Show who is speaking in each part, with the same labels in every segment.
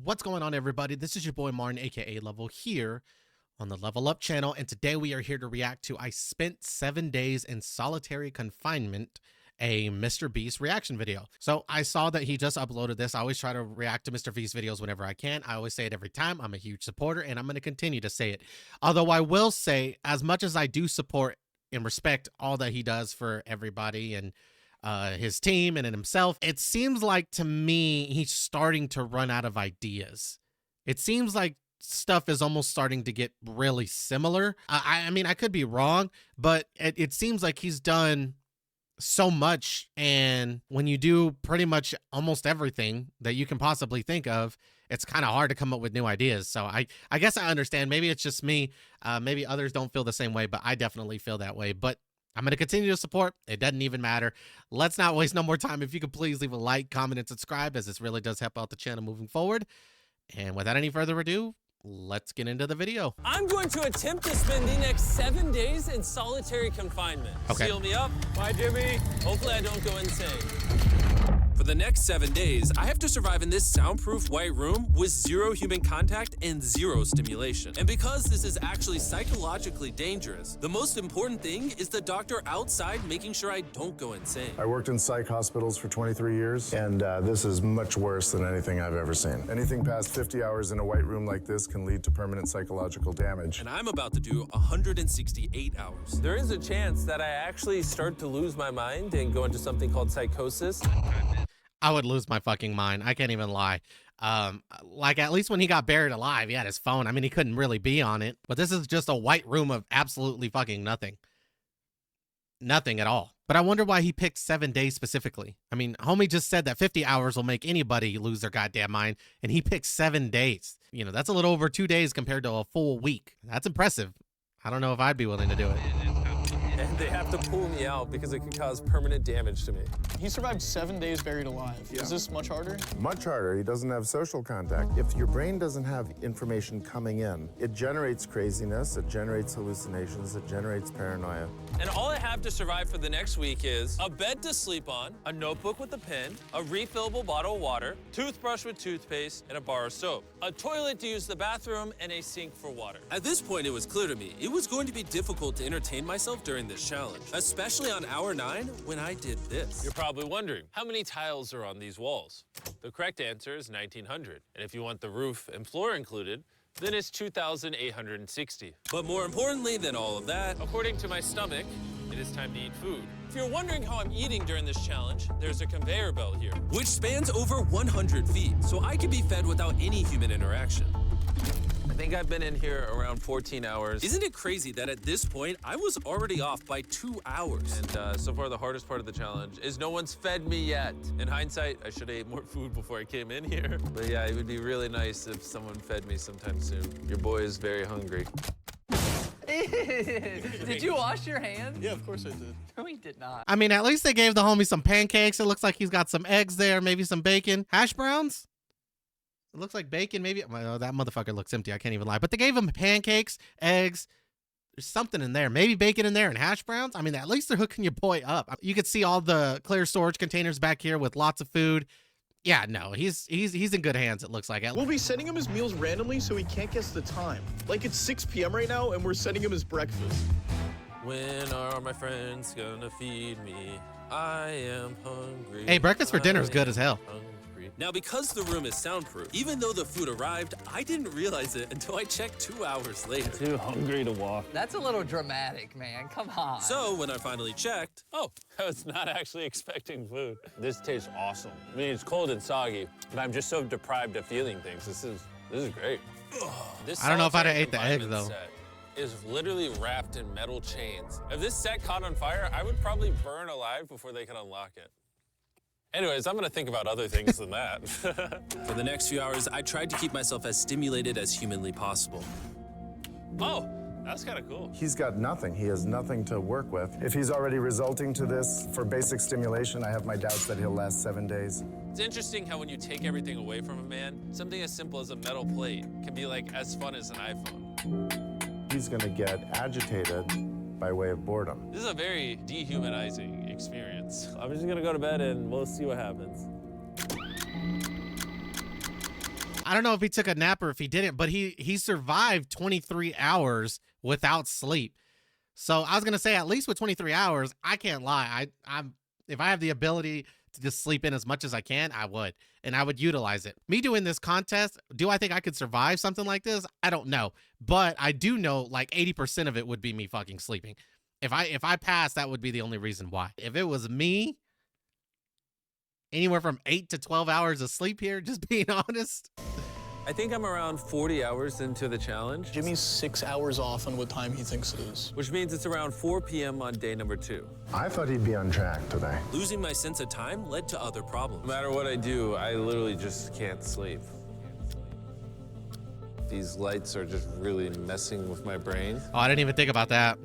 Speaker 1: What's going on, everybody? This is your boy Martin, aka Level, here on the Level Up channel, and today we are here to react to I Spent 7 Days in Solitary Confinement, a MrBeast reaction video. So I saw that he just uploaded this. I always try to react to MrBeast videos whenever I can. I always say it every time. I'm a huge supporter, and I'm going to continue to say it. Although I will say, as much as I do support and respect all that he does for everybody and his team and in himself, it seems like to me he's starting to run out of ideas. It seems like stuff is almost starting to get really similar. I mean, I could be wrong, but it seems like he's done so much, and when you do pretty much almost everything that you can possibly think of, it's kind of hard to come up with new ideas. So I guess I understand. Maybe it's just me. Maybe others don't feel the same way, but I definitely feel that way. But I'm going to continue to support. It doesn't even matter. Let's not waste no more time. If you could please leave a like, comment, and subscribe, as this really does help out the channel moving forward. And without any further ado, let's get into the video.
Speaker 2: I'm going to attempt to spend the next 7 days in solitary confinement.
Speaker 1: Okay.
Speaker 2: Seal me up. Bye, Jimmy. Hopefully I don't go insane. For the next 7 days, I have to survive in this soundproof white room with 0 human contact and 0 stimulation. And because this is actually psychologically dangerous, the most important thing is the doctor outside making sure I don't go insane.
Speaker 3: I worked in psych hospitals for 23 years, and this is much worse than anything I've ever seen. Anything past 50 hours in a white room like this can lead to permanent psychological damage.
Speaker 2: And I'm about to do 168 hours. There is a chance that I actually start to lose my mind and go into something called psychosis.
Speaker 1: I would lose my fucking mind. I can't even lie. Like, at least when he got buried alive, he had his phone. I mean, he couldn't really be on it. But this is just a white room of absolutely fucking nothing. Nothing at all. But I wonder why he picked 7 days specifically. I mean, homie just said that 50 hours will make anybody lose their goddamn mind, and he picked 7 days. You know, that's a little over 2 days compared to a full week. That's impressive. I don't know if I'd be willing to do it.
Speaker 2: And they have to pull me out because it can cause permanent damage to me.
Speaker 4: He survived 7 days buried alive. Yeah. Is this much harder?
Speaker 3: Much harder. He doesn't have social contact. If your brain doesn't have information coming in, it generates craziness, it generates hallucinations, it generates paranoia.
Speaker 2: And all I have to survive for the next week is a bed to sleep on, a notebook with a pen, a refillable bottle of water, toothbrush with toothpaste, and a bar of soap, a toilet to use the bathroom, and a sink for water. At this point, it was clear to me it was going to be difficult to entertain myself during this challenge, especially on hour 9 when I did this. You're probably wondering, how many tiles are on these walls? The correct answer is 1,900. And if you want the roof and floor included, then it's 2,860. But more importantly than all of that, according to my stomach, it is time to eat food. If you're wondering how I'm eating during this challenge, there's a conveyor belt here, which spans over 100 feet, so I can be fed without any human interaction. I think I've been in here around 14 hours. Isn't it crazy that at this point, I was already off by 2 hours? And so far, the hardest part of the challenge is no one's fed me yet. In hindsight, I should have ate more food before I came in here. But yeah, it would be really nice if someone fed me sometime soon. Your boy is very hungry.
Speaker 5: Did you wash your hands?
Speaker 4: Yeah, of course I did.
Speaker 5: No, he did not.
Speaker 1: I mean, at least they gave the homie some pancakes. It looks like he's got some eggs there, maybe some bacon. Hash browns? It looks like bacon, maybe. Well, that motherfucker looks empty. I can't even lie. But they gave him pancakes, eggs. There's something in there. Maybe bacon in there and hash browns. I mean, at least they're hooking your boy up. You could see all the clear storage containers back here with lots of food. Yeah, no, he's in good hands, it looks like.
Speaker 4: We'll be sending him his meals randomly so he can't guess the time. Like, it's 6 p.m. right now, and we're sending him his breakfast.
Speaker 2: When are my friends gonna feed me? I am hungry.
Speaker 1: Hey, breakfast for dinner is good as hell.
Speaker 2: Hungry. Now, because the room is soundproof, even though the food arrived, I didn't realize it until I checked 2 hours later.
Speaker 4: Too hungry to walk.
Speaker 5: That's a little dramatic, man. Come on.
Speaker 2: So when I finally checked, oh, I was not actually expecting food.
Speaker 6: This tastes awesome. I mean, it's cold and soggy, but I'm just so deprived of feeling things. This is great.
Speaker 2: This
Speaker 1: I don't know if I'd have
Speaker 2: solitary
Speaker 1: ate the eggs,
Speaker 2: confinement
Speaker 1: though.
Speaker 2: set is literally wrapped in metal chains. If this set caught on fire, I would probably burn alive before they could unlock it. Anyways, I'm gonna think about other things than that. For the next few hours, I tried to keep myself as stimulated as humanly possible. Oh, that's kind of cool.
Speaker 3: He's got nothing. He has nothing to work with. If he's already resulting to this for basic stimulation, I have my doubts that he'll last 7 days.
Speaker 2: It's interesting how when you take everything away from a man, something as simple as a metal plate can be like as fun as an iPhone.
Speaker 3: He's gonna get agitated by way of boredom.
Speaker 2: This is a very dehumanizing experience.
Speaker 6: I'm just gonna go to bed and we'll see what happens.
Speaker 1: I don't know if he took a nap or if he didn't, but he survived 23 hours without sleep. So I was gonna say, at least with 23 hours, I can't lie. I'm if I have the ability to just sleep in as much as I can, I would, and I would utilize it. Me doing this contest, do I think I could survive something like this? I don't know, but I do know like 80% of it would be me fucking sleeping. If I pass, that would be the only reason why. If it was me, anywhere from 8 to 12 hours of sleep here, just being honest.
Speaker 2: I think I'm around 40 hours into the challenge,
Speaker 4: Jimmy's 6 hours off on what time he thinks it is.
Speaker 2: which means it's around 4 p.m. on day number 2.
Speaker 3: I thought he'd be on track today.
Speaker 2: Losing my sense of time led to other problems. No matter what I do, I literally just can't sleep. These lights are just really messing with my brain.
Speaker 1: Oh, I didn't even think about that.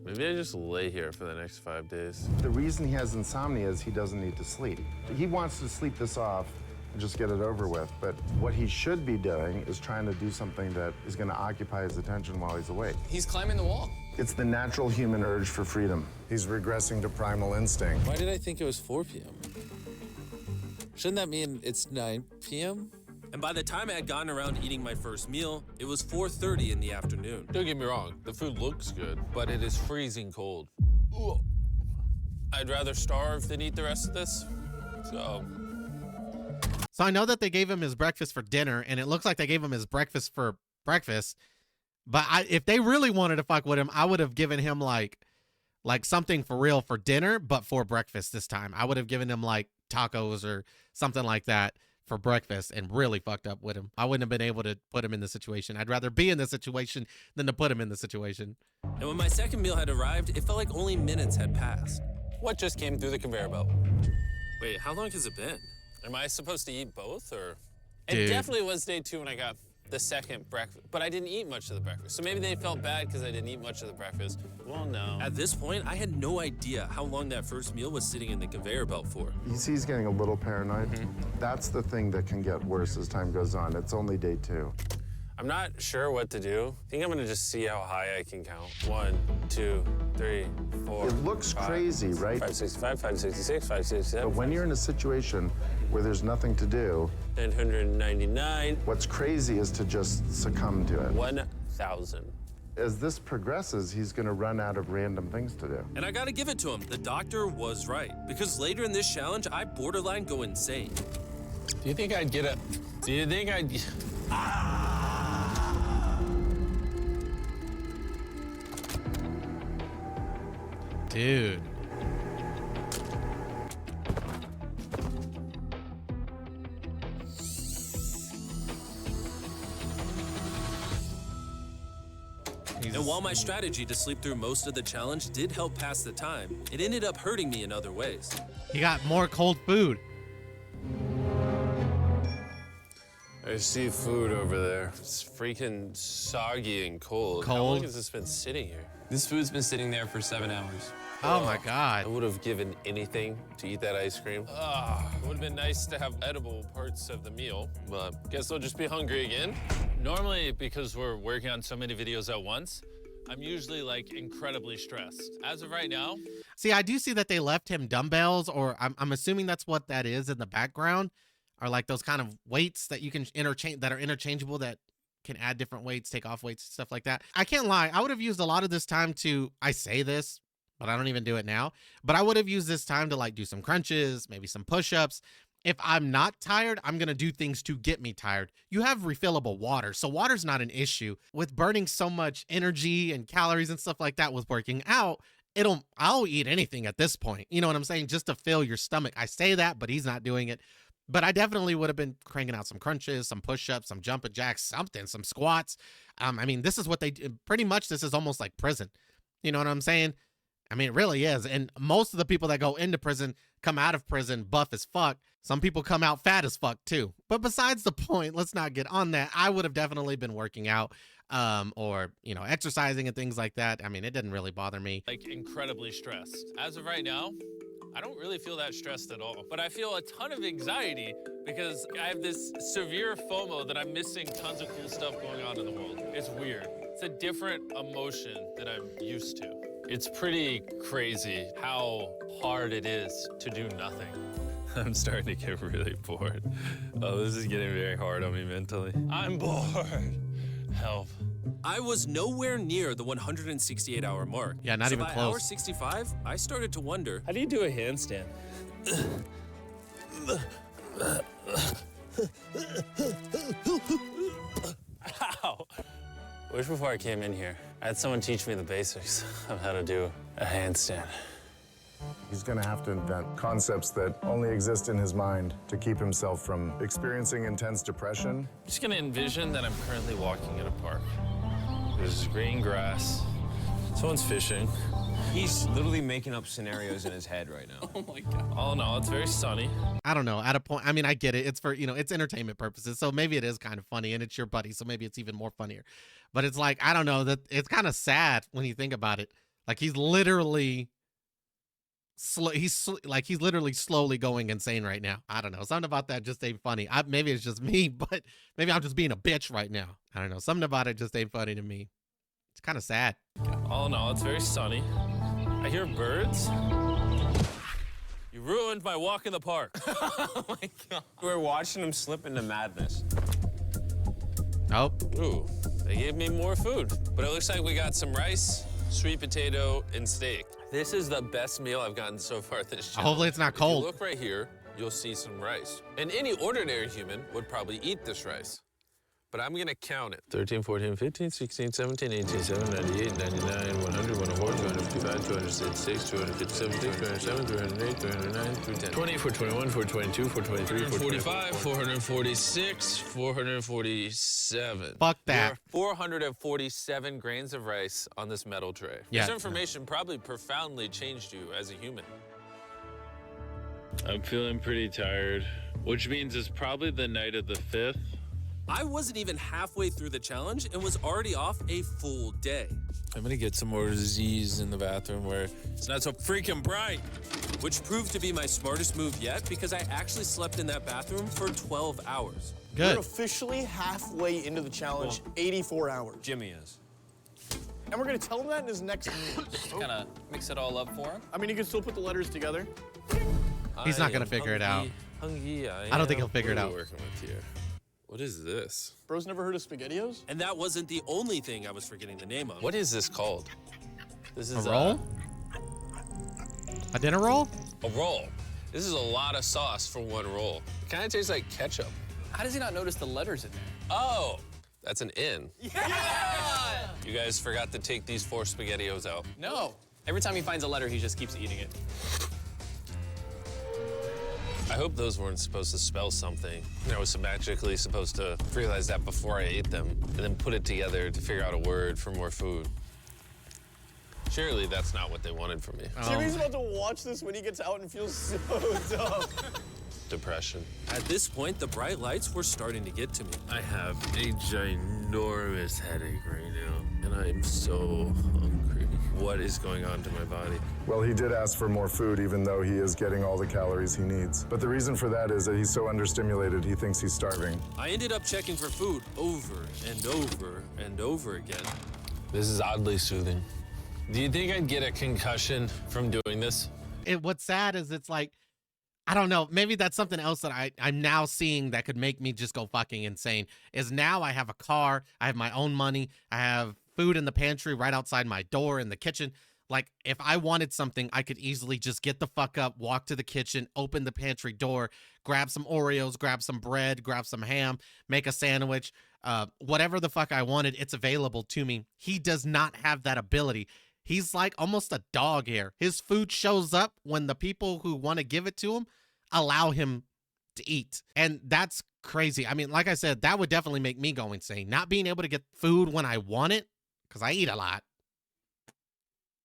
Speaker 2: Maybe I just lay here for the next 5 days.
Speaker 3: The reason he has insomnia is he doesn't need to sleep. He wants to sleep this off and just get it over with. But what he should be doing is trying to do something that is going to occupy his attention while he's awake.
Speaker 5: He's climbing the wall.
Speaker 3: It's the natural human urge for freedom. He's regressing to primal instinct.
Speaker 2: Why did I think it was 4 p.m.? Shouldn't that mean it's 9 p.m.? And by the time I had gotten around to eating my first meal, it was 4:30 in the afternoon. Don't get me wrong, the food looks good, but it is freezing cold. Ugh. I'd rather starve than eat the rest of this, so...
Speaker 1: So I know that they gave him his breakfast for dinner, and it looks like they gave him his breakfast for breakfast. But if they really wanted to fuck with him, I would have given him like something for real for dinner, but for breakfast this time. I would have given him like tacos or something like that for breakfast and really fucked up with him. I wouldn't have been able to put him in the situation. I'd rather be in the situation than to put him in the situation.
Speaker 2: And when my second meal had arrived, it felt like only minutes had passed. What just came through the conveyor belt? Wait, how long has it been? Am I supposed to eat both, or?
Speaker 1: Dude.
Speaker 2: It definitely was day 2 when I got the second breakfast, but I didn't eat much of the breakfast. So maybe they felt bad because I didn't eat much of the breakfast. Well, no. At this point, I had no idea how long that first meal was sitting in the conveyor belt for.
Speaker 3: You see he's getting a little paranoid. That's the thing that can get worse as time goes on. It's only day 2.
Speaker 2: I'm not sure what to do. I think I'm gonna just see how high I can count. 1, 2, 3, 4.
Speaker 3: It looks crazy, right?
Speaker 2: 565, 566, 567.
Speaker 3: But when you're in a situation where there's nothing to do,
Speaker 2: 999.
Speaker 3: what's crazy is to just succumb to it.
Speaker 2: 1,000.
Speaker 3: As this progresses, he's going to run out of random things to do.
Speaker 2: And I gotta give it to him. The doctor was right. Because later in this challenge, I borderline go insane.
Speaker 6: Do you think I'd get a...
Speaker 2: Do you think I'd...
Speaker 1: Dude.
Speaker 2: And while my strategy to sleep through most of the challenge did help pass the time, it ended up hurting me in other ways.
Speaker 1: He got more cold food.
Speaker 2: I see food over there. It's freaking soggy and cold. How
Speaker 1: Cold?
Speaker 2: long has this been sitting here?
Speaker 7: This food's been sitting there for 7 hours.
Speaker 1: Oh my
Speaker 2: I
Speaker 1: God.
Speaker 2: would have given anything to eat that ice cream. It would have been nice to have edible parts of the meal, but guess I'll just be hungry again. Normally, because we're working on so many videos at once, I'm usually like incredibly stressed. As of right now,
Speaker 1: See, I do see that they left him dumbbells, or I'm assuming that's what that is in the background, are like those kind of weights that you can interchange, that are interchangeable, that can add different weights, take off weights, stuff like that. I can't lie. I would have used a lot of this time to, I say this, but I don't even do it now, but I would have used this time to like do some crunches, maybe some push-ups. If I'm not tired, I'm going to do things to get me tired. You have refillable water, so water's not an issue. With burning so much energy and calories and stuff like that with working out, I'll eat anything at this point. You know what I'm saying? Just to fill your stomach. I say that, but he's not doing it. But I definitely would have been cranking out some crunches, some push-ups, some jumping jacks, something, some squats. I mean, this is what they do. Pretty much this is almost like prison. You know what I'm saying? I mean, it really is. And most of the people that go into prison come out of prison buff as fuck. Some people come out fat as fuck too. But besides the point, let's not get on that. I would have definitely been working out or, you know, exercising and things like that. I mean, it didn't really bother me.
Speaker 2: like incredibly stressed. As of right now, I don't really feel that stressed at all, but I feel a ton of anxiety because I have this severe FOMO that I'm missing tons of cool stuff going on in the world. It's weird. It's a different emotion that I'm used to. It's pretty crazy how hard it is to do nothing. I'm starting to get really bored. Oh, this is getting very hard on me mentally. I'm bored. Help. I was nowhere near the 168-hour mark.
Speaker 1: Yeah, not
Speaker 2: so
Speaker 1: even
Speaker 2: by
Speaker 1: close.
Speaker 2: hour 65, I started to wonder, how do you do a handstand? Ow. I wish before I came in here, I had someone teach me the basics of how to do a handstand.
Speaker 3: He's going to have to invent concepts that only exist in his mind to keep himself from experiencing intense depression.
Speaker 2: I'm just gonna envision that I'm currently walking in a park. There's green grass, someone's fishing.
Speaker 8: He's literally making up scenarios in his head right now.
Speaker 2: Oh my God. Oh no, it's very sunny.
Speaker 1: I don't know. At a point, I mean, I get it. It's for, it's entertainment purposes. So maybe it is kind of funny and it's your buddy. So maybe it's even more funnier. But it's like, I don't know, that it's kind of sad when you think about it. Like he's literally he's literally slowly going insane right now. I don't know. Something about that just ain't funny. Maybe it's just me, but maybe I'm just being a bitch right now. I don't know. Something about it just ain't funny to me. It's kind of sad.
Speaker 2: Oh no, it's very sunny. I hear birds. You ruined my walk in the park.
Speaker 8: Oh my God. We're watching him slip into madness.
Speaker 1: Oh,
Speaker 2: Ooh, they gave me more food. But it looks like we got some rice, sweet potato, and steak. This is the best meal I've gotten so far this challenge.
Speaker 1: hopefully it's not
Speaker 2: If you
Speaker 1: cold.
Speaker 2: look right here, you'll see some rice. And any ordinary human would probably eat this rice. But I'm gonna count it. 13, 14, 15, 16, 17, 18, 17, 98, 99, 100, 104, 255, 266, 257, 207, 308, 309, 310. 20, 421, 422, 423, 445, 446, 447.
Speaker 1: Fuck
Speaker 2: There
Speaker 1: that.
Speaker 2: are 447 grains of rice on this metal tray.
Speaker 1: Yeah.
Speaker 2: This information probably profoundly changed you as a human. I'm feeling pretty tired, which means it's probably the night of the 5th. I wasn't even halfway through the challenge and was already off a full day. I'm gonna get some more Z's in the bathroom where it's not so freaking bright. Which proved to be my smartest move yet because I actually slept in that bathroom for 12 hours.
Speaker 4: We're
Speaker 1: Good.
Speaker 4: officially halfway into the challenge, 84 hours.
Speaker 8: Jimmy is.
Speaker 4: And we're gonna tell him that in his next meal.
Speaker 7: Kind of mix it all up for him.
Speaker 4: I mean, he can still put the letters together.
Speaker 1: He's not gonna figure it out. I don't think he'll figure it out.
Speaker 2: Working with here. What is this?
Speaker 4: Bro's never heard of SpaghettiOs?
Speaker 2: And that wasn't the only thing I was forgetting the name of. What is this called? This is
Speaker 1: A roll? A dinner roll?
Speaker 2: A roll. This is a lot of sauce for one roll. It kind of tastes like ketchup.
Speaker 7: How does he not notice the letters in there?
Speaker 2: Oh, that's an N. Yeah! You guys forgot to take these 4 SpaghettiOs out.
Speaker 7: No. Every time he finds a letter, he just keeps eating it.
Speaker 2: I hope those weren't supposed to spell something. I was magically supposed to realize that before I ate them and then put it together to figure out a word for more food. Surely that's not what they wanted from me.
Speaker 4: Jimmy's about to watch this when he gets out and feels so dumb.
Speaker 2: Depression. At this point, the bright lights were starting to get to me. I have a ginormous headache right now, and I am so hungry. What is going on to my body?
Speaker 3: Well, he did ask for more food, even though he is getting all the calories he needs. But the reason for that is that he's so understimulated, he thinks he's starving.
Speaker 2: I ended up checking for food over and over and over again. This is oddly soothing. Do you think I'd get a concussion from doing this?
Speaker 1: What's sad is it's like, I don't know, maybe that's something else that I'm now seeing that could make me just go fucking insane, is now I have a car, I have my own money, I have food in the pantry right outside my door in the kitchen. Like, if I wanted something, I could easily just get the fuck up, walk to the kitchen, open the pantry door, grab some Oreos, grab some bread, grab some ham, make a sandwich, whatever the fuck I wanted, it's available to me. He does not have that ability. He's like almost a dog here. His food shows up when the people who want to give it to him allow him to eat. And that's crazy. I mean, like I said, that would definitely make me go insane. Not being able to get food when I want it, because I eat a lot.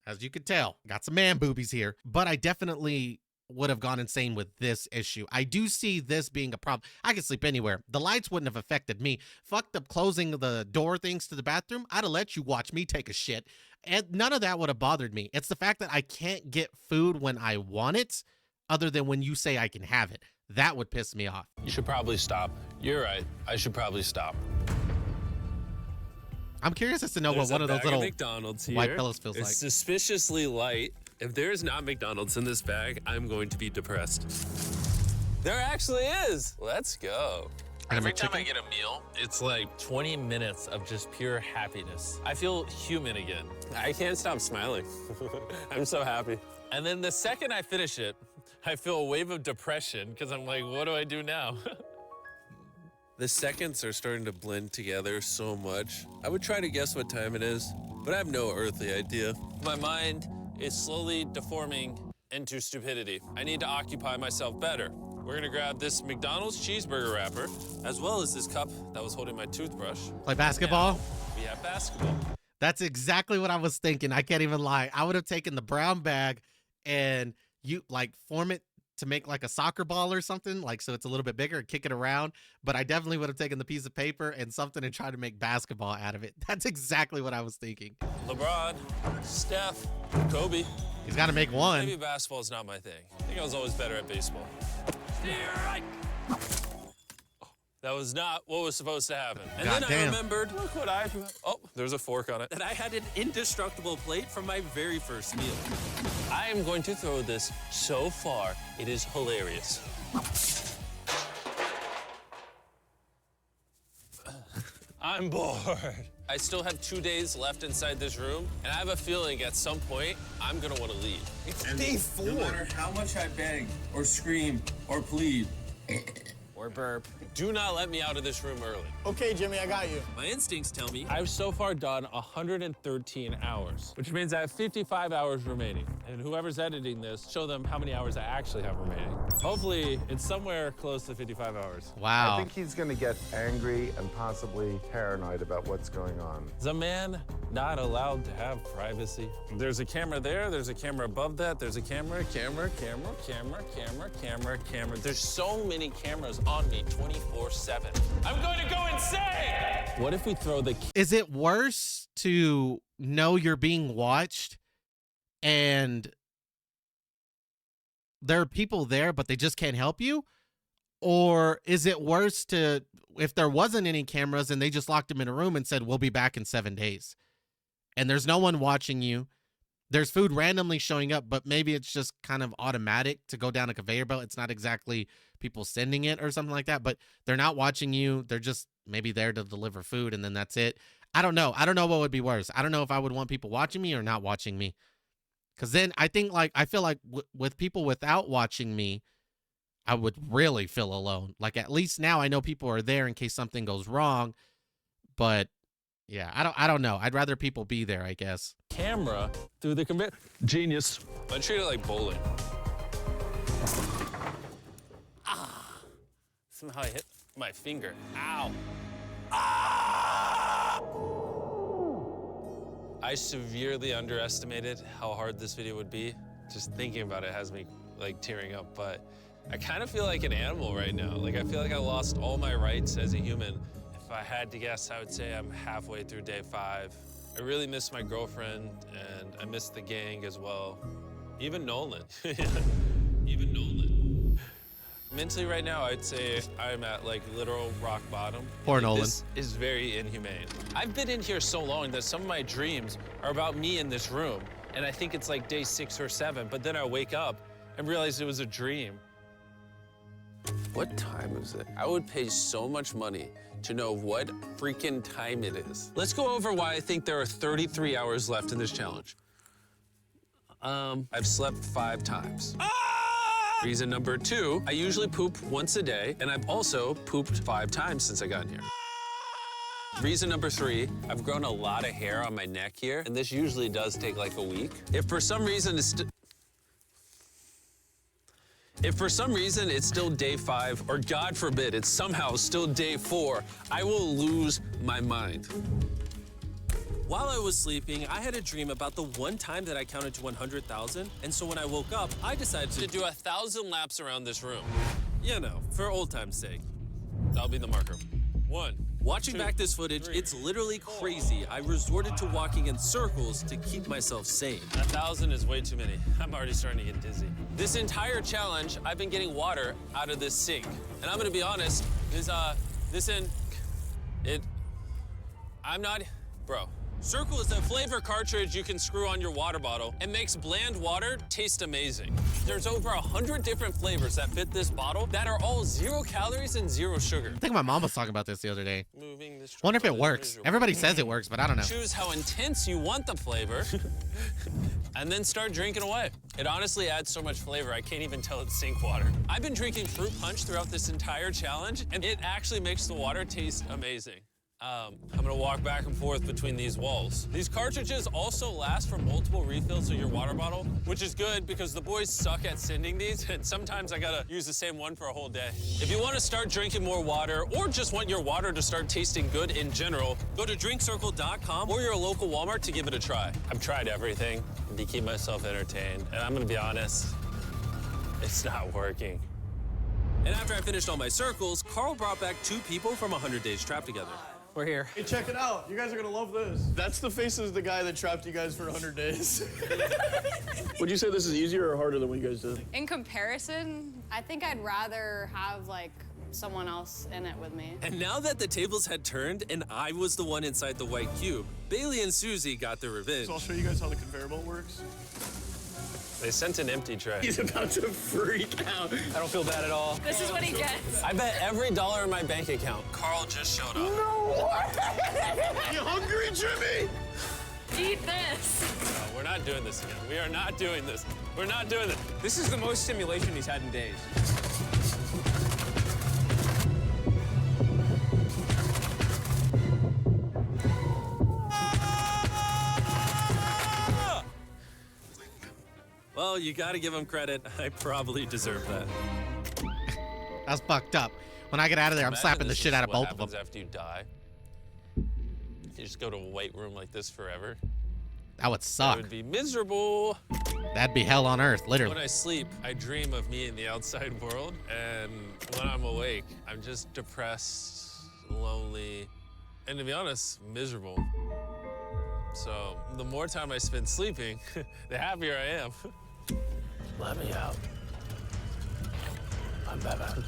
Speaker 1: As you can tell, got some man boobies here. But I definitely would have gone insane with this issue. I do see this being a problem. I could sleep anywhere. The lights wouldn't have affected me. Fucked up closing the door things to the bathroom. I'd have let you watch me take a shit. And none of that would have bothered me. It's the fact that I can't get food when I want it, other than when you say I can have it. That would piss me off.
Speaker 2: You should probably stop. You're right. I should probably stop.
Speaker 1: I'm curious as to know
Speaker 2: There's
Speaker 1: what one
Speaker 2: a
Speaker 1: of those
Speaker 2: bag
Speaker 1: little
Speaker 2: McDonald's here.
Speaker 1: white pillows feels
Speaker 2: it's
Speaker 1: like.
Speaker 2: suspiciously light. If there's not McDonald's in this bag, I'm going to be depressed. There actually is. Let's go.
Speaker 1: Every
Speaker 2: time I get a meal, it's like 20 minutes of just pure happiness. I feel human again.
Speaker 8: I can't stop smiling. I'm so happy.
Speaker 2: And then the second I finish it, I feel a wave of depression because I'm like, what do I do now? The seconds are starting to blend together so much. I would try to guess what time it is, but I have no earthly idea. My mind is slowly deforming into stupidity. I need to occupy myself better. We're gonna grab this McDonald's cheeseburger wrapper, as well as this cup that was holding my toothbrush.
Speaker 1: Play basketball.
Speaker 2: Now we have basketball.
Speaker 1: That's exactly what I was thinking. I can't even lie. I would have taken the brown bag and you like form it to make like a soccer ball or something, like so it's a little bit bigger and kick it around. But I definitely would have taken the piece of paper and something and tried to make basketball out of it. That's exactly what I was thinking.
Speaker 2: LeBron, Steph, Kobe.
Speaker 1: He's got to make one.
Speaker 2: Maybe basketball is not my thing. I think I was always better at baseball. That was not what was supposed to happen. And then I remembered, look what I, oh, there's a fork on it, that I had an indestructible plate from my very first meal. I am going to throw this so far, it is hilarious. I'm bored. I still have 2 days left inside this room, and I have a feeling at some point, I'm gonna wanna leave.
Speaker 9: It's day 4. No matter how much I beg, or scream, or plead,
Speaker 7: Or burp.
Speaker 2: Do not let me out of this room early.
Speaker 4: Okay, Jimmy, I got you.
Speaker 2: My instincts tell me I've so far done 113 hours, which means I have 55 hours remaining. And whoever's editing this, show them how many hours I actually have remaining. Hopefully, it's somewhere close to 55 hours.
Speaker 1: Wow.
Speaker 3: I think he's going to get angry and possibly paranoid about what's going on.
Speaker 2: Is a man not allowed to have privacy? There's a camera there, there's a camera above that, there's a camera. There's so many cameras on me 24/7. I'm going to go insane! What if we throw the...
Speaker 1: Is it worse to know you're being watched and there are people there, but they just can't help you? Or is it worse to, if there wasn't any cameras and they just locked him in a room and said, we'll be back in 7 days, and there's no one watching you, there's food randomly showing up, but maybe it's just kind of automatic to go down a conveyor belt. It's not exactly people sending it or something like that, but they're not watching you. They're just maybe there to deliver food, and then that's it. I don't know. I don't know what would be worse. I don't know if I would want people watching me or not watching me. Because then I think, like, I feel like with people without watching me, I would really feel alone. Like, at least now I know people are there in case something goes wrong. But yeah, I don't know. I'd rather people be there, I guess.
Speaker 2: Camera through the conveyor. Genius. I treat it like bowling. Ah. Somehow I hit my finger. Ow. Ah. I severely underestimated how hard this video would be. Just thinking about it has me like tearing up, but I kind of feel like an animal right now. Like I feel like I lost all my rights as a human. If I had to guess, I would say I'm halfway through day 5. I really miss my girlfriend, and I miss the gang as well. Even Nolan. Even Nolan. Mentally right now, I'd say I'm at like literal rock bottom.
Speaker 1: Poor Nolan.
Speaker 2: This is very inhumane. I've been in here so long that some of my dreams are about me in this room, and I think it's like day 6 or 7, but then I wake up and realize it was a dream. What time is it? I would pay so much money to know what freaking time it is. Let's go over why I think there are 33 hours left in this challenge. I've slept 5 times. Reason number 2, I usually poop once a day, and I've also pooped 5 times since I got in here. Reason number 3, I've grown a lot of hair on my neck here, and this usually does take like a week. If for some reason it's still day 5, or God forbid, it's somehow still day 4, I will lose my mind. While I was sleeping, I had a dream about the one time that I counted to 100,000, and so when I woke up, I decided to do 1,000 laps around this room. You know, for old time's sake. That'll be the marker. 1. Watching back this footage, it's literally crazy. I resorted to walking in circles to keep myself sane. 1,000 is way too many. I'm already starting to get dizzy. This entire challenge, I've been getting water out of this sink. And I'm gonna be honest, bro, Circle is a flavor cartridge you can screw on your water bottle and makes bland water taste amazing. There's over 100 different flavors that fit this bottle that are all 0 calories and 0 sugar.
Speaker 1: I think my mom was talking about this the other day.
Speaker 2: Moving this
Speaker 1: Wonder if it
Speaker 2: chocolate
Speaker 1: works.
Speaker 2: is miserable.
Speaker 1: Everybody says it works, but I don't know.
Speaker 2: Choose how intense you want the flavor and then start drinking away. It honestly adds so much flavor, I can't even tell it's sink water. I've been drinking fruit punch throughout this entire challenge, and it actually makes the water taste amazing. I'm gonna walk back and forth between these walls. These cartridges also last for multiple refills of your water bottle, which is good because the boys suck at sending these, and sometimes I gotta use the same one for a whole day. If you wanna start drinking more water or just want your water to start tasting good in general, go to drinkcircle.com or your local Walmart to give it a try. I've tried everything to keep myself entertained, and I'm gonna be honest, it's not working. And after I finished all my circles, Carl brought back 2 people from 100 Days Trapped Together.
Speaker 7: We're here.
Speaker 4: Hey, check it out. You guys are gonna love this. That's the face of the guy that trapped you guys for 100 days. Would you say this is easier or harder than what you guys did?
Speaker 10: In comparison, I think I'd rather have like someone else in it with me.
Speaker 2: And now that the tables had turned and I was the one inside the white cube, Bailey and Susie got their revenge.
Speaker 4: So I'll show you guys how the conveyor belt works.
Speaker 2: They sent an empty tray.
Speaker 4: He's about to freak out.
Speaker 7: I don't feel bad at all.
Speaker 10: This is what he gets.
Speaker 2: I bet every dollar in my bank account. Carl just showed up.
Speaker 4: No way! You hungry, Jimmy?
Speaker 10: Eat this.
Speaker 2: No, we're not doing this again. We are not doing this. We're not doing this.
Speaker 7: This is the most stimulation he's had in days.
Speaker 2: Well, you gotta give him credit. I probably deserve that.
Speaker 1: That's fucked up. When I get out of there, I'm
Speaker 2: Imagine
Speaker 1: slapping the
Speaker 2: this
Speaker 1: shit
Speaker 2: is
Speaker 1: out of
Speaker 2: what
Speaker 1: both of them.
Speaker 2: happens after you die. You just go to a white room like this forever.
Speaker 1: That would
Speaker 2: That
Speaker 1: suck.
Speaker 2: would be miserable.
Speaker 1: That'd be hell on earth, literally.
Speaker 2: When I sleep, I dream of me in the outside world, and when I'm awake, I'm just depressed, lonely, and to be honest, miserable. So the more time I spend sleeping, the happier I am. Let me out. I'm Batman.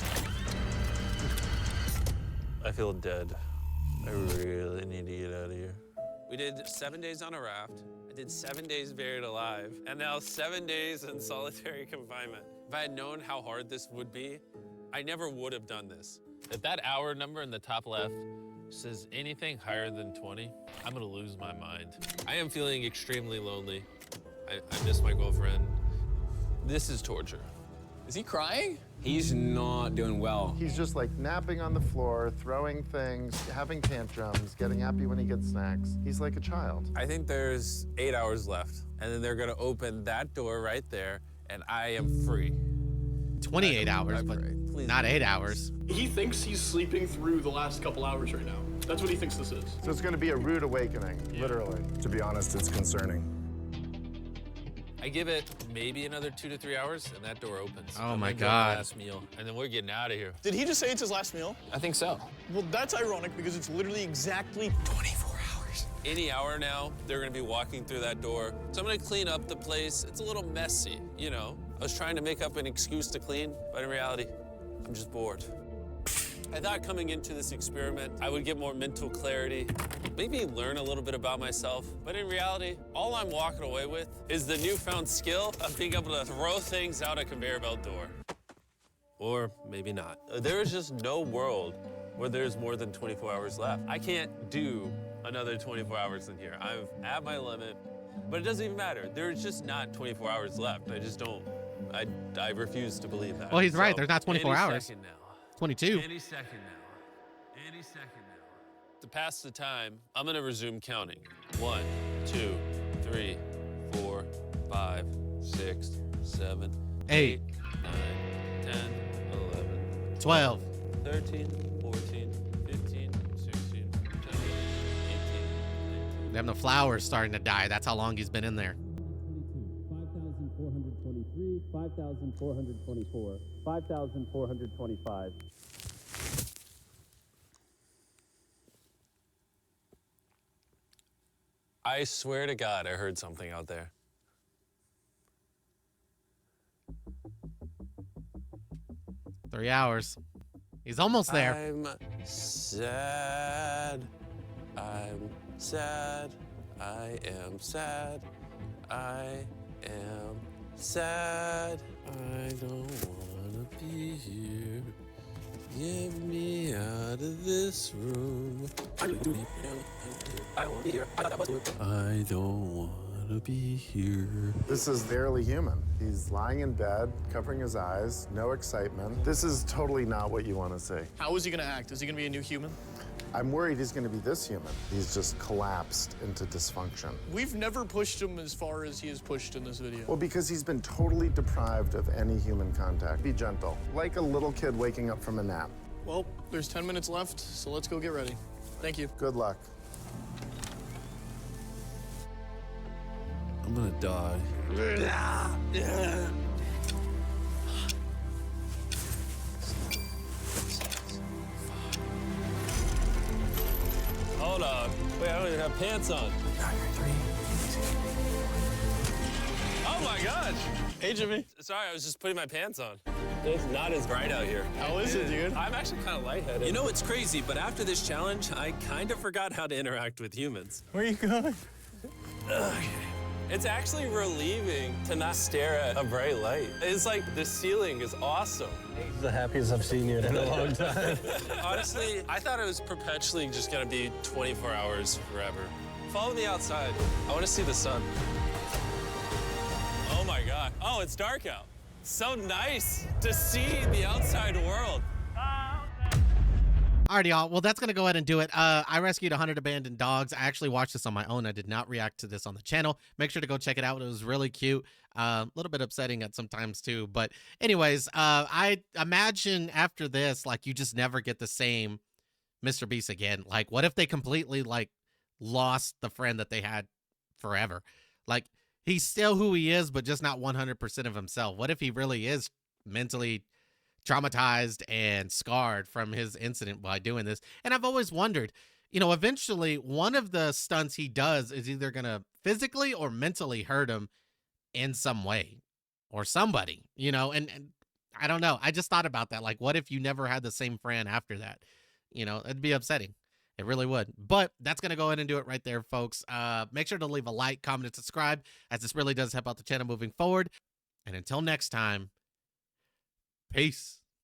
Speaker 2: I feel dead. I really need to get out of here. We did 7 days on a raft. I did 7 days buried alive, and now 7 days in solitary confinement. If I had known how hard this would be, I never would have done this. If that hour number in the top left says anything higher than 20, I'm gonna lose my mind. I am feeling extremely lonely. I miss my girlfriend. This is torture.
Speaker 7: Is he crying?
Speaker 8: He's not doing well.
Speaker 3: He's just like napping on the floor, throwing things, having tantrums, getting happy when he gets snacks. He's like a child.
Speaker 2: I think there's 8 hours left, and then they're gonna open that door right there, and I am free.
Speaker 1: 28 hours, but
Speaker 2: Please.
Speaker 1: not 8 hours.
Speaker 4: He thinks he's sleeping through the last couple hours right now. That's what he thinks this is.
Speaker 3: So it's going to be a rude awakening, literally. To be honest, it's concerning.
Speaker 2: I give it maybe another 2 to 3 hours, and that door opens.
Speaker 1: Oh
Speaker 2: I'm
Speaker 1: my
Speaker 2: gonna go to
Speaker 1: God.
Speaker 2: the last meal, and then we're getting out of here.
Speaker 4: Did he just say it's his last meal?
Speaker 7: I think so.
Speaker 4: Well, that's ironic because it's literally exactly 24 hours.
Speaker 2: Any hour now, they're gonna be walking through that door. So I'm gonna clean up the place. It's a little messy, you know. I was trying to make up an excuse to clean, but in reality, I'm just bored. I thought coming into this experiment, I would get more mental clarity, maybe learn a little bit about myself. But in reality, all I'm walking away with is the newfound skill of being able to throw things out a conveyor belt door. Or maybe not. There is just no world where there's more than 24 hours left. I can't do another 24 hours in here. I'm at my limit, but it doesn't even matter. There's just not 24 hours left. I just don't, I refuse to believe that.
Speaker 1: Well, he's right. There's not 24
Speaker 2: any
Speaker 1: hours.
Speaker 2: second now.
Speaker 1: 22.
Speaker 2: Any second now. Any second now. To pass the time, I'm gonna resume counting. 1, 2, 3, 4, 5, 6, 7,
Speaker 1: 8,
Speaker 2: 9, 10, 11,
Speaker 1: 12.
Speaker 2: 13, 14, 15, 16, 17, 18, 19.
Speaker 1: Damn, the flower's starting to die. That's how long he's been in there.
Speaker 11: 5,423, 5,424, 5,425.
Speaker 2: I swear to God, I heard something out there.
Speaker 1: Three hours. He's almost there.
Speaker 2: I'm sad. I'm sad. I am sad. I am sad. I don't wanna be here. Get me out of this room. I don't wanna be here. I don't wanna be here.
Speaker 3: This is barely human. He's lying in bed, covering his eyes, no excitement. This is totally not what you want to see.
Speaker 4: How is he gonna act? Is he gonna be a new human?
Speaker 3: I'm worried he's going to be this human. He's just collapsed into dysfunction.
Speaker 4: We've never pushed him as far as he is pushed in this video.
Speaker 3: Well, because he's been totally deprived of any human contact. Be gentle, like a little kid waking up from a nap.
Speaker 4: Well, there's 10 minutes left, so let's go get ready. Thank you.
Speaker 3: Good luck.
Speaker 2: I'm gonna die. Hold on. Wait, I don't even have pants on. Oh my gosh.
Speaker 4: Hey, Jimmy.
Speaker 2: Sorry, I was just putting my pants on. It's not as bright out here.
Speaker 4: How is it, dude?
Speaker 2: I'm actually kind of lightheaded. You know what's crazy, but after this challenge, I kind of forgot how to interact with humans.
Speaker 4: Where are you going?
Speaker 2: It's actually relieving to not stare at a bright light. It's like the ceiling is awesome.
Speaker 6: The happiest I've seen you in a long time.
Speaker 2: Honestly, I thought it was perpetually just gonna be 24 hours forever. Follow me outside. I wanna see the sun. Oh my God. Oh, it's dark out. So nice to see the outside world.
Speaker 1: Alright, y'all. Well, that's going to go ahead and do it. I rescued 100 abandoned dogs. I actually watched this on my own. I did not react to this on the channel. Make sure to go check it out. It was really cute. A little bit upsetting at some times too. But anyways, I imagine after this, like, you just never get the same MrBeast again. Like, what if they completely, like, lost the friend that they had forever? Like, he's still who he is, but just not 100% of himself. What if he really is mentally traumatized and scarred from his incident by doing this? And I've always wondered, you know, eventually one of the stunts he does is either going to physically or mentally hurt him in some way, or somebody, you know, and I don't know. I just thought about that. Like, what if you never had the same friend after that? You know, it'd be upsetting. It really would. But that's going to go ahead and do it right there, folks. Make sure to leave a like, comment, and subscribe, as this really does help out the channel moving forward. And until next time, peace.